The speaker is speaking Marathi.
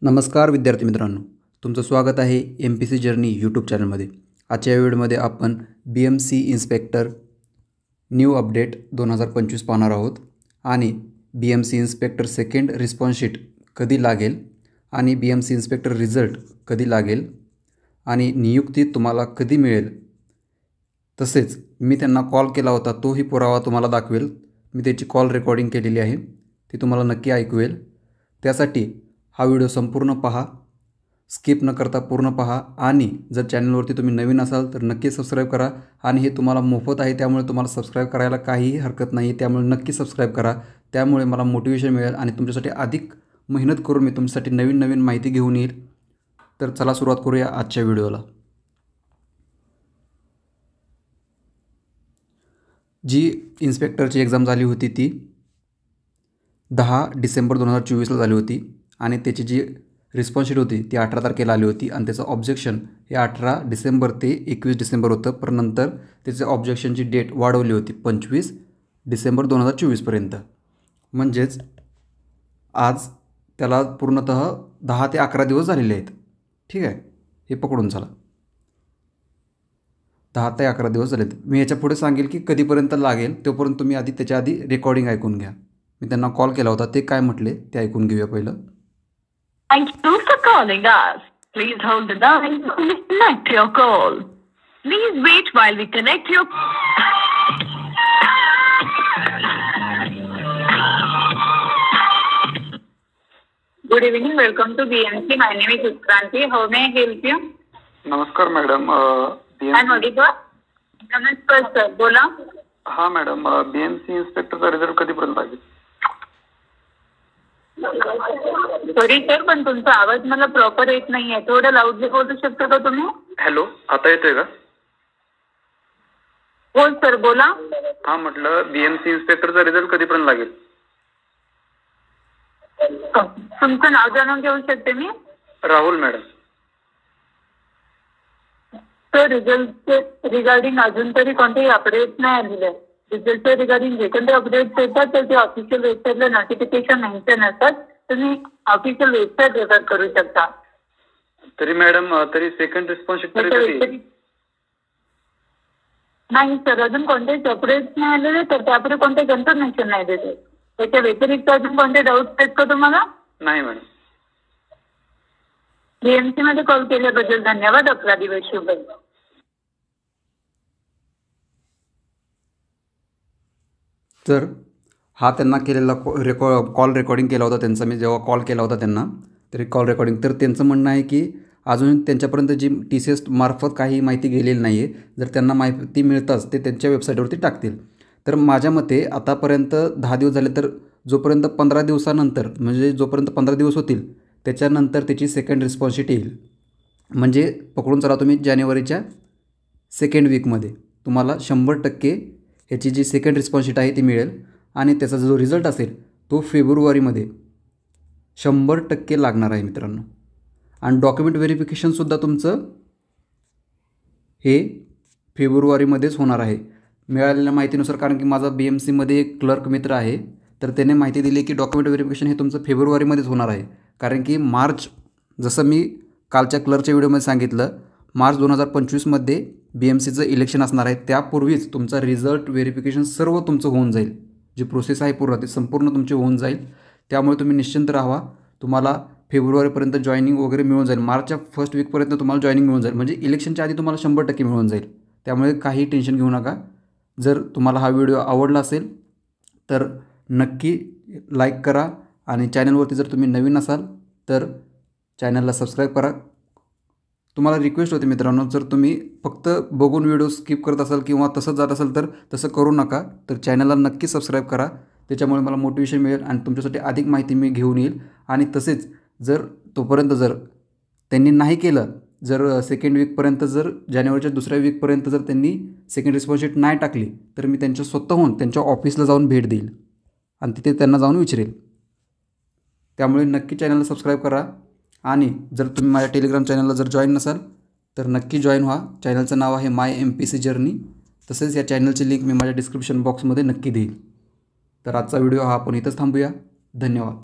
नमस्कार विद्यार्थी मित्रांनो, तुमचं स्वागत आहे MPC जर्नी यूट्यूब चॅनलमध्ये। आजच्या व्हिडिओमध्ये आपण BMC इन्स्पेक्टर न्यू अपडेट 2025 पाहणार आहोत आणि BMC inspector second response sheet कधी लागेल आणि BMC इन्स्पेक्टर रिझल्ट कधी लागेल आणि नियुक्ती तुम्हाला कधी मिळेल। तसेच मी त्यांना कॉल केला होता, तोही पुरावा तुम्हाला दाखवेल। मी त्याची कॉल रेकॉर्डिंग केलेली आहे, ती तुम्हाला नक्की ऐकवेल। त्यासाठी हा व्हिडिओ संपूर्ण पहा, स्किप न करता पूर्ण पहा आणि जर चॅनलवरती तुम्ही नवीन असाल तर नक्की सबस्क्राइब करा आणि हे तुम्हाला मोफत आहे, त्यामुळे तुम्हाला सबस्क्राइब करायला काहीही हरकत नाही। त्यामुळे नक्की सबस्क्राइब करा, त्यामुळे मला मोटिवेशन मिळेल आणि तुमच्यासाठी अधिक मेहनत करून मी तुमच्यासाठी नवीन माहिती घेऊन येईल। तर चला सुरुवात करूया आजच्या व्हिडिओला। जी इन्स्पेक्टरची एग्जाम झाली होती ती 10 डिसेंबर 2024ला झाली होती आणि त्याची जी रिस्पॉन्स शीट होती ती 18 तारखेला आली होती आणि त्याचं ऑब्जेक्शन हे 18 डिसेंबर ते 21 डिसेंबर होतं। पण नंतर त्याचे ऑब्जेक्शनची डेट वाढवली होती 25 डिसेंबर 2024 पर्यंत। म्हणजेच आज त्याला पूर्णतः 10 ते 11 दिवस झालेले आहेत। ठीक आहे, हे पकडून चला 10 ते 11 दिवस झालेत। मी याच्या पुढे सांगेल की कधीपर्यंत लागेल, तोपर्यंत तुम्ही आधी त्याच्या आधी रेकॉर्डिंग ऐकून घ्या। मी त्यांना कॉल केला होता, ते काय म्हटले ते ऐकून घेऊया पहिलं। Thank you for calling us. Please hold the line while we connect your call. Please wait while we connect your. Good evening. Welcome to BMC. My name is Utkanti. How may I help you? नमस्कार मॅडम, I'm audible. नमस्कार सर, बोला। हा मॅडम, BMC इन्स्पेक्टरचा रिझल्ट कधीपर्यंत लागेल? सॉरी सर, पण तुमचा आवाज मला प्रॉपर येत नाहीये, थोडं लाऊडली बोलू शकता का तुम्ही? हॅलो, आता येतोय का? हो सर, बोला। हा म्हटलं, BMC इन्स्पेक्टरचा रिझल्ट कधीपर्यंत लागेल? तुमचं नाव जाणून घेऊ शकते मी? Rahul madam. Sir, result regarding अजून तरी कोणतेही अपडेट नाही आलेले आहे। रिझल्टच्या रिगार्डिंग जे कोणते अपडेट्स येतात तर ते ऑफिशियल वेबसाईटला नोटिफिकेशन मेन्शन असतात, तुम्ही ऑफिशियल वेबसाईट रेफर करू शकता। तरी मॅडम, तरी सेकंड रिस्पॉन्स शीट कधी? नाही सर, अजून कोणतेच अपडेट्स नाही आलेले, तर त्यापुढे कोणते कन्फर्मेशन नाही देते। त्याच्या व्यतिरिक्त अजून कोणते डाऊट्स आहेत का तुम्हाला? नाही मॅडम। BMC मध्ये कॉल केल्याबद्दल धन्यवाद। आपला दिवस शुभ हो। तर हा त्यांना केलेला कॉल रेकॉर्डिंग केला होता त्यांचा, मी जेव्हा कॉल केला होता त्यांना तरी कॉल रेकॉर्डिंग, तर त्यांचं म्हणणं आहे की अजून त्यांच्यापर्यंत जी TCS मार्फत काही माहिती गेलेली नाही आहे। जर त्यांना माहिती मिळताच ते त्यांच्या वेबसाईटवरती टाकतील। तर माझ्या मते आतापर्यंत 10 दिवस झाले, तर जोपर्यंत 15 दिवसानंतर म्हणजे जोपर्यंत 15 दिवस होतील त्याच्यानंतर त्याची सेकंड रिस्पॉन्स शीट येईल। म्हणजे पकडून चला तुम्ही जानेवारीच्या सेकंड वीकमध्ये तुम्हाला 100% ह्याची जी सेकंड रिस्पॉन्स शीट आहे ती मिळेल आणि त्याचा जो रिझल्ट असेल तो फेब्रुवारीमध्ये 100% लागणार आहे मित्रांनो। आणि डॉक्युमेंट व्हेरिफिकेशनसुद्धा तुमचं हे फेब्रुवारीमध्येच होणार आहे मिळालेल्या माहितीनुसार। कारण की माझा BMCमध्ये एक क्लर्क मित्र आहे, तर त्याने माहिती दिली की डॉक्युमेंट व्हेरिफिकेशन हे तुमचं फेब्रुवारीमध्येच होणार आहे। कारण की मार्च, जसं मी कालच्या क्लर्कच्या व्हिडिओमध्ये सांगितलं, मार्च 2025मध्ये BMCचं इलेक्शन असणार आहे, त्यापूर्वीच तुमचा रिझल्ट व्हेरिफिकेशन सर्व तुमचं होऊन जाईल। जी प्रोसेस आहे पूर्ण ती संपूर्ण तुमची होऊन जाईल। त्यामुळे तुम्ही निश्चिंत राहा, तुम्हाला फेब्रुवारीपर्यंत जॉईनिंग वगैरे मिळून जाईल। मार्चच्या फर्स्ट वीकपर्यंत तुम्हाला जॉईनिंग मिळून जाईल, म्हणजे इलेक्शनच्या आधी तुम्हाला 100% मिळून जाईल। त्यामुळे काही टेन्शन घेऊ नका। जर तुम्हाला हा व्हिडिओ आवडला असेल तर नक्की लाईक करा आणि चॅनलवरती जर तुम्ही नवीन असाल तर चॅनलला सबस्क्राईब करा। तुम्हाला रिक्वेस्ट होती मित्रांनो, जर तुम्ही फक्त बघून व्हिडिओ स्किप करत असाल किंवा तसंच जात असाल तर तसं करू नका, तर चॅनलला नक्की सबस्क्राईब करा। त्याच्यामुळे मला मोटिवेशन मिळेल आणि तुमच्यासाठी अधिक माहिती मी घेऊन येईल। आणि तसेच जर तोपर्यंत जर त्यांनी नाही केलं, जर सेकंड वीकपर्यंत, जर जानेवारीच्या दुसऱ्या वीकपर्यंत जर त्यांनी सेकंड रिस्पॉन्स शीट नाही टाकली तर मी त्यांच्या स्वतःहून त्यांच्या ऑफिसला जाऊन भेट देईल आणि तिथे त्यांना जाऊन विचारेल। त्यामुळे नक्की चॅनलला सबस्क्राईब करा आणि जर तुम्ही माझ्या टेलिग्राम चॅनलला जर जॉईन नसाल तर नक्की जॉईन व्हा। चॅनलचं नाव आहे माय MPC जर्नी। तसेच या चॅनलची लिंक मी माझ्या डिस्क्रिप्शन बॉक्समध्ये नक्की देईल। तर आजचा व्हिडिओ हा आपण इथंच थांबूया। धन्यवाद।